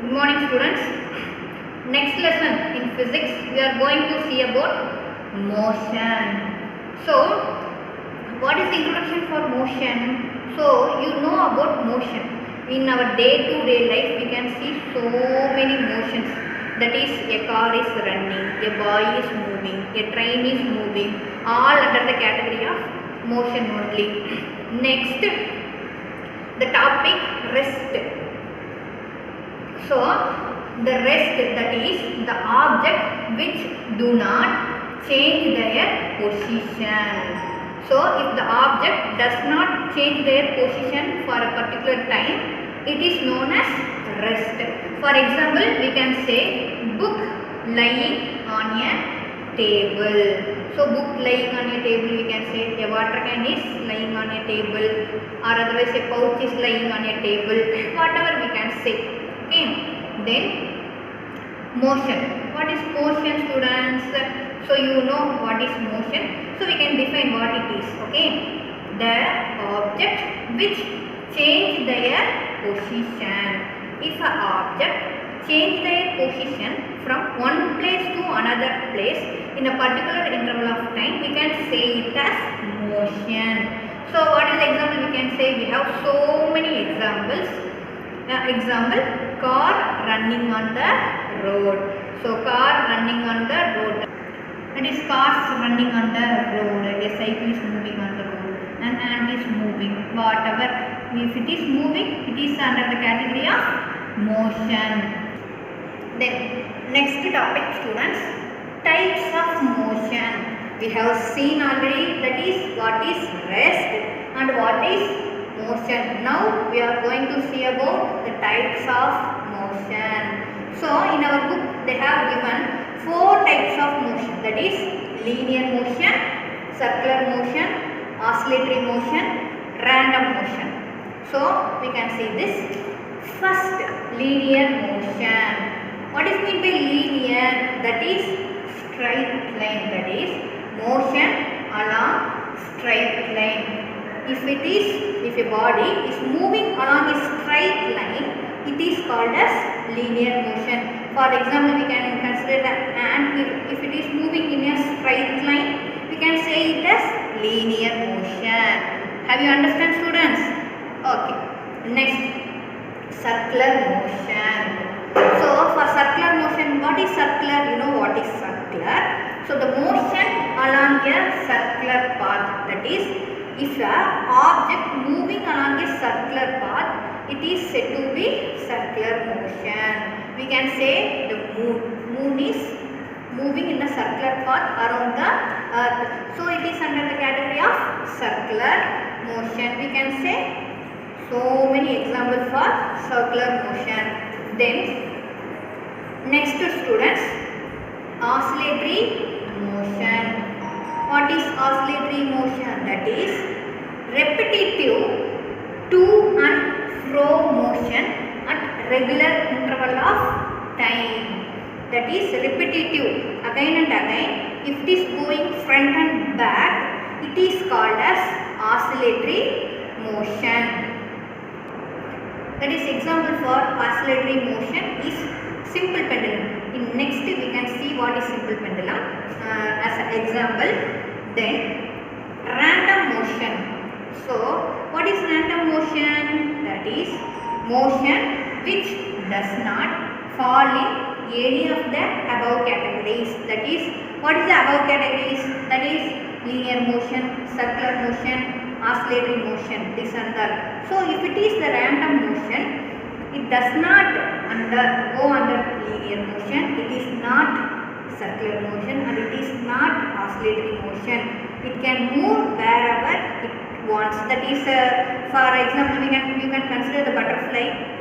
Good morning, students. Next lesson in physics, we are going to see about motion. So, what is the introduction for motion? So, you know about motion. In our day-to-day life, we can see so many motions. That is, a car is running, a boy is moving, a train is moving, all under the category of motion only. Next, the topic rest. So, the rest, that is the object which do not change their position. So, if the object does not change their position for a particular time, it is known as rest. For example, we can say book lying on a table. So, book lying on a table, we can say a water can is lying on a table, or otherwise a pouch is lying on a table, whatever we can say. Okay. Then motion. What is motion, students? So you know what is motion. So we can define what it is. Okay. The object which change their position. If an object change their position from one place to another place in a particular interval of time, we can say it as motion. So what is the example we can say? We have so many examples. Example, car running on the road. So car running on the road. That is cars running on the road. A cycle is moving on the road. An ant is moving. Whatever. If it is moving, it is under the category of motion. Then next topic, students, types of motion. We have seen already, that is what is rest and what is motion. Now we are going to see about the types of motion. So in our book they have given 4 types of motion, that is linear motion, circular motion, oscillatory motion, random motion. So we can see this. First, linear motion. What is meant by linear? That is straight line, that is motion along straight line. If a body is moving along a straight line, it is called as linear motion. For example, we can consider the ant. If it is moving in a straight line, we can say it as linear motion. Have you understand, students? Okay. Next, circular motion. So for circular motion, what is circular? You know what is circular? So the motion along a circular path, that is, if an object moving along a circular path, it is said to be circular motion. We can say the moon is moving in a circular path around the earth. So it is under the category of circular motion. We can say so many examples for circular motion. Then next, students, oscillatory motion. What is oscillatory motion? That is repetitive to and fro motion at regular interval of time. That is repetitive, again and again. If it is going front and back, it is called as oscillatory motion. That is example for oscillatory motion is simple pendulum. In next we can see what is simple pendulum as an example. Then random motion. So what is random motion? That is motion which does not fall in any of the above categories. That is, what is the above categories? That is linear motion, circular motion, oscillatory motion, this and that. So if it is the random motion, it does not go under linear motion, it is not circular motion, and it is not oscillatory motion. It can move wherever it wants. That is, for example, you can consider the butterfly.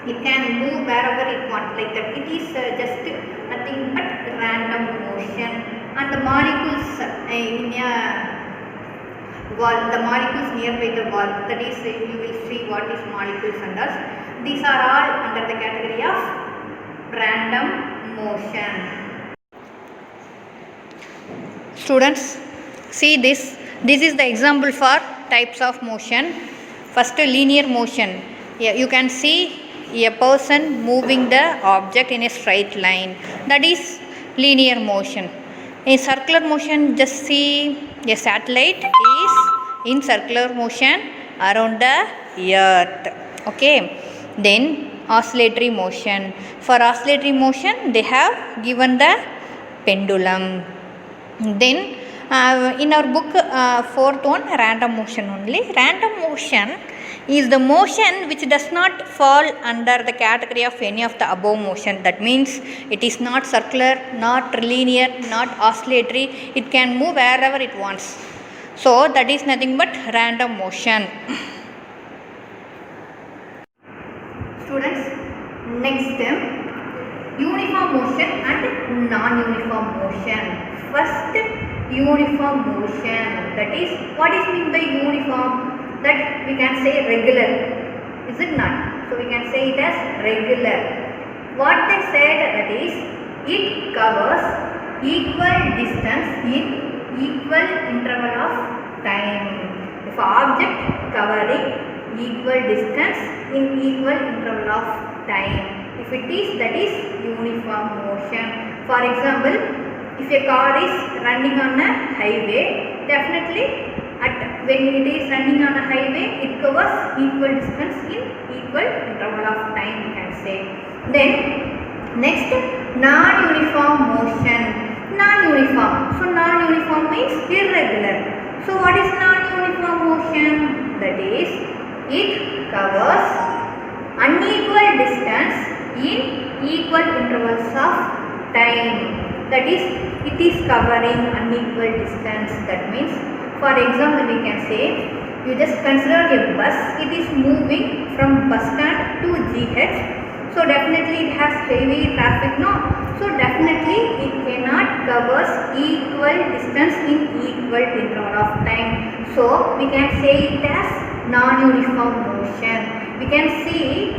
It can move wherever it wants, like that. It is just nothing but random motion. And the molecules in a wall, the molecules nearby the wall, that is, you will see what is molecules and us. These are all under the category of random motion. Students, see this. This is the example for types of motion. First, linear motion. Yeah, you can see a person moving the object in a straight line. That is linear motion. In circular motion, just see a satellite is in circular motion around the earth. Okay. Then oscillatory motion. For oscillatory motion, they have given the pendulum. Then in our book, fourth one, random motion only. Random motion is the motion which does not fall under the category of any of the above motion. That means it is not circular, not linear, not oscillatory. It can move wherever it wants. So that is nothing but random motion. Students, next uniform motion and non-uniform motion. First, uniform motion. That is, what is meant by uniform? That we can say regular, is it not? So we can say it as regular. What they said, that is, it covers equal distance in equal interval of time. If object covering equal distance in equal interval of time, if it is, that is uniform motion. For example, if a car is running on a highway, definitely when it is running on a highway, it covers equal distance in equal interval of time, we can say. Then next, non-uniform motion. Non-uniform. So non-uniform means irregular. So what is non-uniform motion? That is, it covers unequal distance in equal intervals of time. That is, it is covering unequal distance. That means, for example, we can say, you just consider a bus. It is moving from bus stand to GH. So definitely it has heavy traffic, no? So definitely it cannot cover equal distance in equal interval of time. So we can say it as non-uniform motion. We can see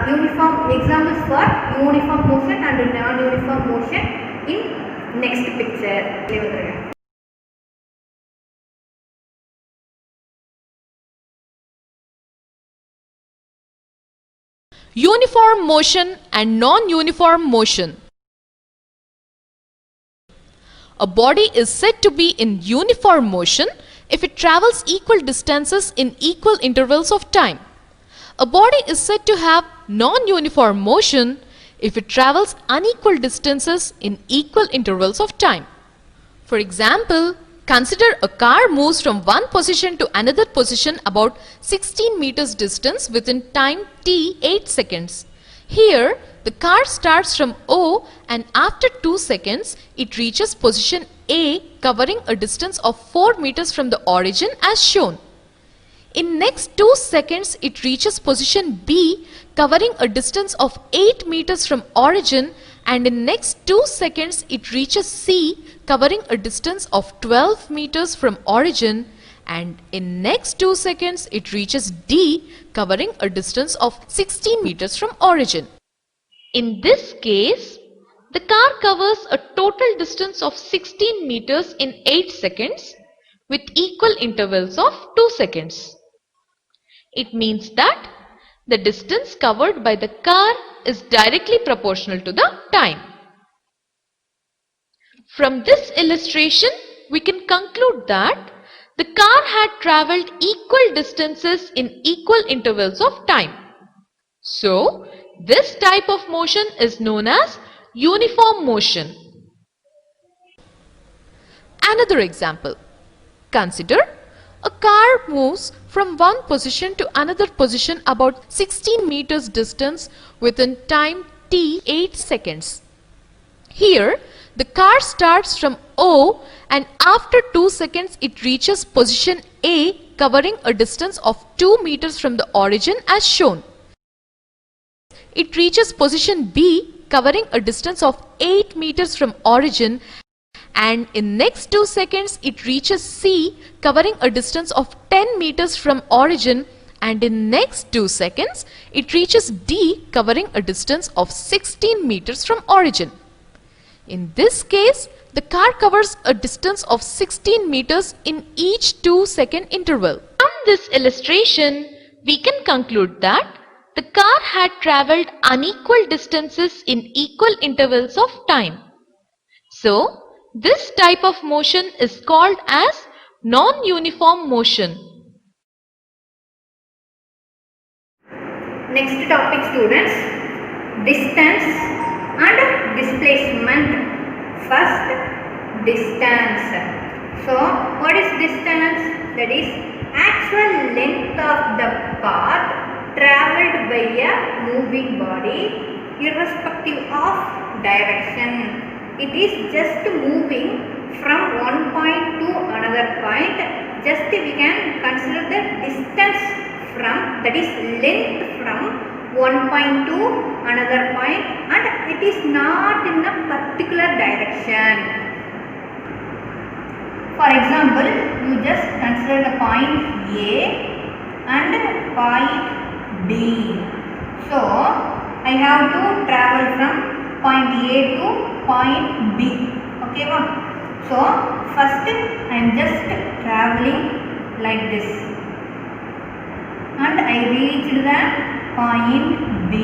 uniform examples for uniform motion and non-uniform motion in next picture. Uniform motion and non-uniform motion. A body is said to be in uniform motion if it travels equal distances in equal intervals of time. A body is said to have non-uniform motion if it travels unequal distances in equal intervals of time. For example, consider a car moves from one position to another position about 16 meters distance within time t 8 seconds. Here, the car starts from O and after 2 seconds, it reaches position A covering a distance of 4 meters from the origin as shown. In next 2 seconds, it reaches position B covering a distance of 8 meters from origin, and in next 2 seconds it reaches C covering a distance of 12 meters from origin, and in next 2 seconds it reaches D covering a distance of 16 meters from origin. In this case, the car covers a total distance of 16 meters in 8 seconds with equal intervals of 2 seconds. It means that the distance covered by the car is directly proportional to the time. From this illustration, we can conclude that the car had travelled equal distances in equal intervals of time. So, this type of motion is known as uniform motion. Another example. Consider a car moves from one position to another position about 16 meters distance within time t 8 seconds. Here, the car starts from O and after 2 seconds it reaches position A covering a distance of 2 meters from the origin as shown. It reaches position B covering a distance of 8 meters from origin, and in next 2 seconds it reaches C covering a distance of 10 meters from origin, and in next 2 seconds it reaches D covering a distance of 16 meters from origin. In this case, the car covers a distance of 16 meters in each 2-second interval. From this illustration, we can conclude that The car had travelled unequal distances in equal intervals of time. So, this type of motion is called as non-uniform motion. Next topic, students, distance and displacement. First, distance. So what is distance? That is actual length of the path travelled by a moving body irrespective of direction. It is just moving from one point to another point. Just we can consider the distance from, that is length from one point to another point, and it is not in a particular direction. For example, you just consider the point A and point B. So I have to travel from point A to point B. Okay, so first I am just traveling like this, and I reached the point B.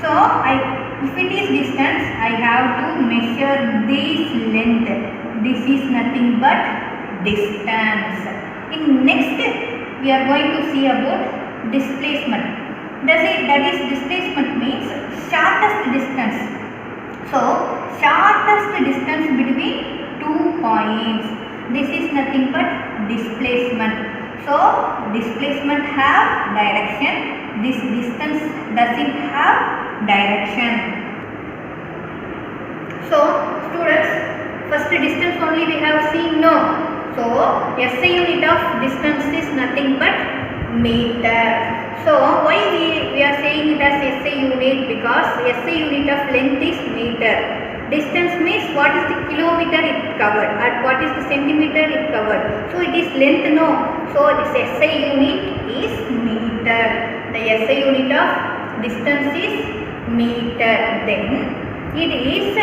So if it is distance, I have to measure this length. This is nothing but distance. In next, we are going to see about displacement. That is displacement means shortest distance. So shortest distance between 2 points. This is nothing but displacement. So displacement have direction. This distance doesn't have direction. So students, first distance only we have seen, no. So SI unit of distance is nothing but meter. So why we are saying it as SI unit? Because SI unit of length is meter. Distance means what is the kilometer it covered, and what is the centimeter it covered. So it is length, no. So this SI unit is meter. The SI unit of distance is meter. Then it is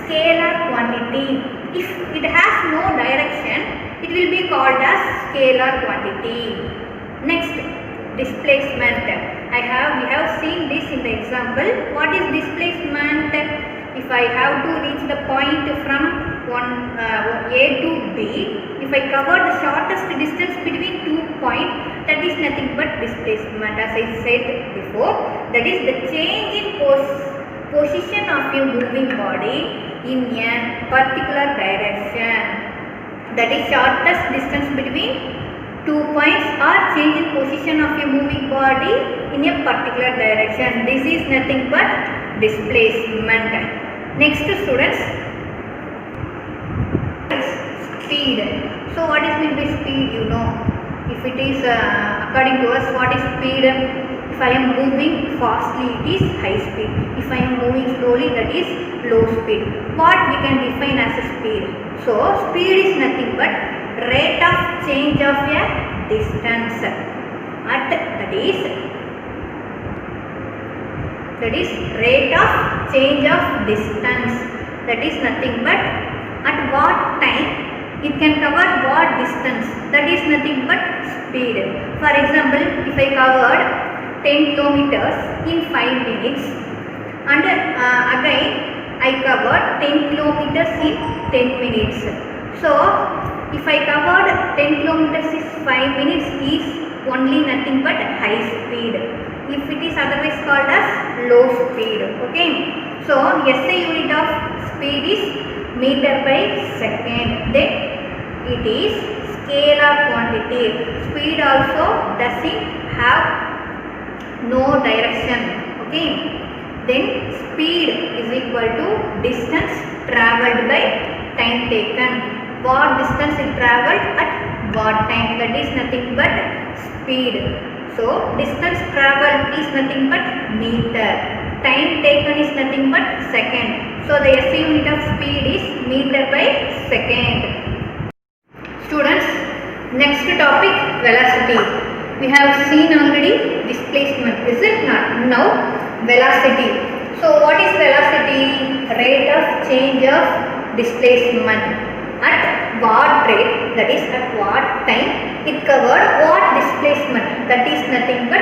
scalar quantity. If it has no direction, it will be called as scalar quantity. Next, displacement. We have seen this in the example. What is displacement? If I have to reach the point from A to B, if I cover the shortest distance between 2 points, that is nothing but displacement. As I said before, that is the change in position of a moving body in a particular direction. That is shortest distance between 2 points or change in position of a moving body in a particular direction. This is nothing but displacement. Next, students, speed. So what is meant by speed? You know, if it is according to us, what is speed? If I am moving fastly, it is high speed. If I am moving slowly, that is low speed. What we can define as a speed? So speed is nothing but rate of change of a distance at that is rate of change of distance. That is nothing but at what time it can cover what distance. That is nothing but speed. For example, if I covered 10 kilometers in 5 minutes, and again I covered 10 kilometers in 10 minutes. So if I covered 10 kilometers in 5 minutes is only nothing but high speed. If it is otherwise called as low speed. Okay. So SI unit of speed is meter by second. Then it is scalar quantity. Speed also doesn't have no direction. Okay. Then speed is equal to distance travelled by time taken. What distance it travelled at what time, that is nothing but speed. So distance travelled is nothing but meter. Time taken is nothing but second. So the SI unit of speed is meter by second. Students, next topic, velocity. We have seen already displacement, is it not? Now velocity. So what is velocity? Rate of change of displacement. At what rate, that is at what time it covered what displacement, that is nothing but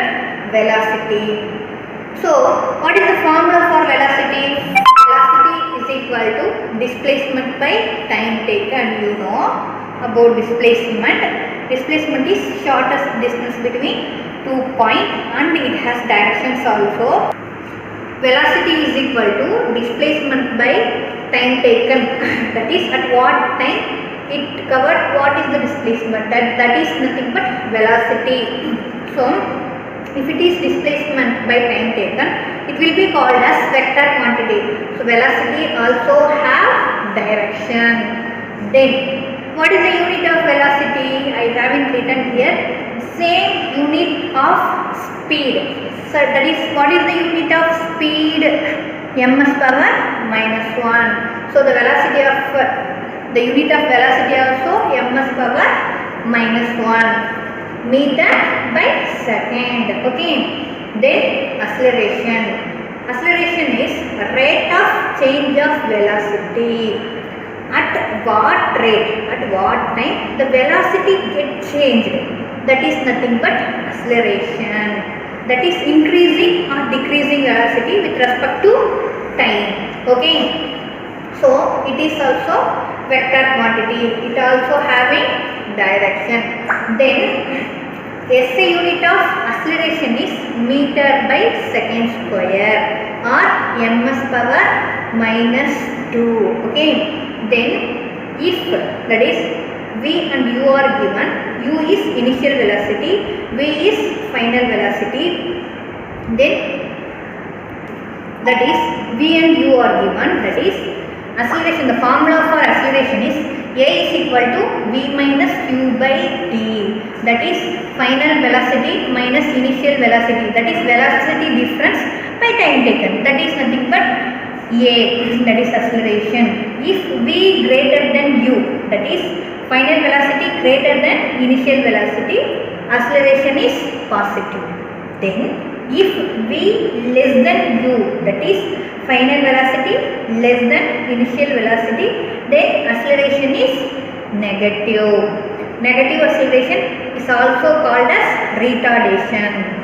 velocity. So what is the formula for velocity? Velocity is equal to displacement by time taken. You know about displacement. Displacement is shortest distance between 2 points and it has directions also. Velocity is equal to displacement by time taken. That is at what time it covered, what is the displacement, that is nothing but velocity. So if it is displacement by time taken, it will be called as vector quantity. So velocity also have direction. Then what is the unit of velocity? I haven't written here. Same unit of speed. So that is, what is the unit of speed? ms power minus 1. So the velocity of the unit of velocity also ms power minus 1 meter by second. Okay. Then acceleration. Acceleration is rate of change of velocity. At what rate, at what time the velocity get changed, that is nothing but acceleration. That is increasing or decreasing velocity with respect to time. Okay. So it is also vector quantity. It also having direction. Then SI unit of acceleration is meter by second square or ms power minus 2. Okay. Then if, that is, v and u are given, u is initial velocity, v is final velocity, then that is v and u are given, that is acceleration, the formula for acceleration is a is equal to v minus q by t, that is final velocity minus initial velocity, that is velocity difference by time taken, that is nothing but a, that is acceleration. If v greater than u, that is final velocity greater than initial velocity, acceleration is positive. Then if v less than u, that is final velocity less than initial velocity, then acceleration is negative. Negative acceleration is also called as retardation.